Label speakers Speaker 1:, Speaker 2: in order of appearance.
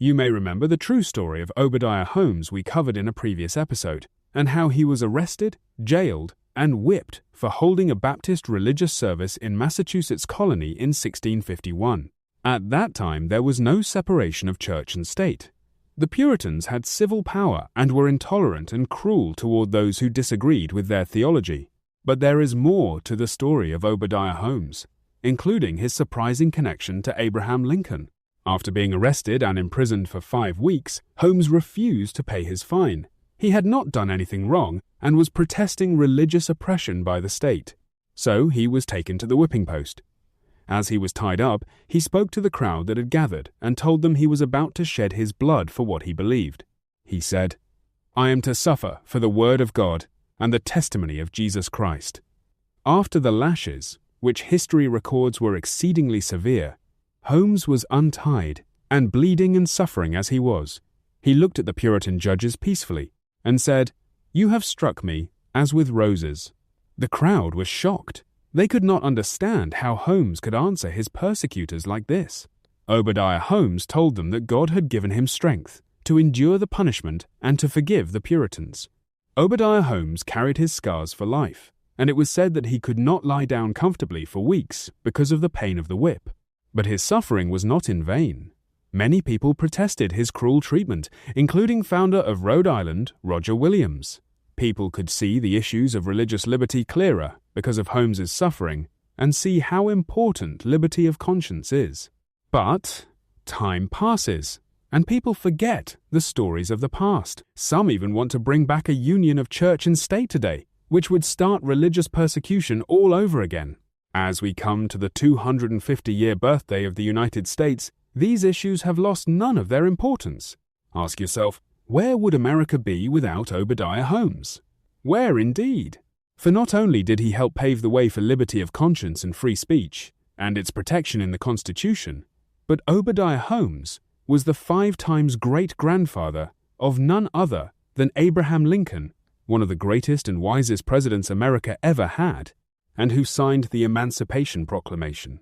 Speaker 1: You may remember the true story of Obadiah Holmes we covered in a previous episode, and how he was arrested, jailed, and whipped for holding a Baptist religious service in Massachusetts colony in 1651. At that time, there was no separation of church and state. The Puritans had civil power and were intolerant and cruel toward those who disagreed with their theology. But there is more to the story of Obadiah Holmes, including his surprising connection to Abraham Lincoln. After being arrested and imprisoned for 5 weeks, Holmes refused to pay his fine. He had not done anything wrong and was protesting religious oppression by the state. So he was taken to the whipping post. As he was tied up, he spoke to the crowd that had gathered and told them he was about to shed his blood for what he believed. He said, "I am to suffer for the word of God and the testimony of Jesus Christ." After the lashes, which history records were exceedingly severe, Holmes was untied, and bleeding and suffering as he was, he looked at the Puritan judges peacefully and said, "You have struck me as with roses." The crowd was shocked. They could not understand how Holmes could answer his persecutors like this. Obadiah Holmes told them that God had given him strength to endure the punishment and to forgive the Puritans. Obadiah Holmes carried his scars for life, and it was said that he could not lie down comfortably for weeks because of the pain of the whip. But his suffering was not in vain. Many people protested his cruel treatment, including founder of Rhode Island, Roger Williams. People could see the issues of religious liberty clearer because of Holmes's suffering and see how important liberty of conscience is. But time passes, and people forget the stories of the past. Some even want to bring back a union of church and state today, which would start religious persecution all over again. As we come to the 250-year birthday of the United States, these issues have lost none of their importance. Ask yourself, where would America be without Obadiah Holmes? Where indeed? For not only did he help pave the way for liberty of conscience and free speech, and its protection in the Constitution, but Obadiah Holmes was the 5 times great-grandfather of none other than Abraham Lincoln, one of the greatest and wisest presidents America ever had, and who signed the Emancipation Proclamation.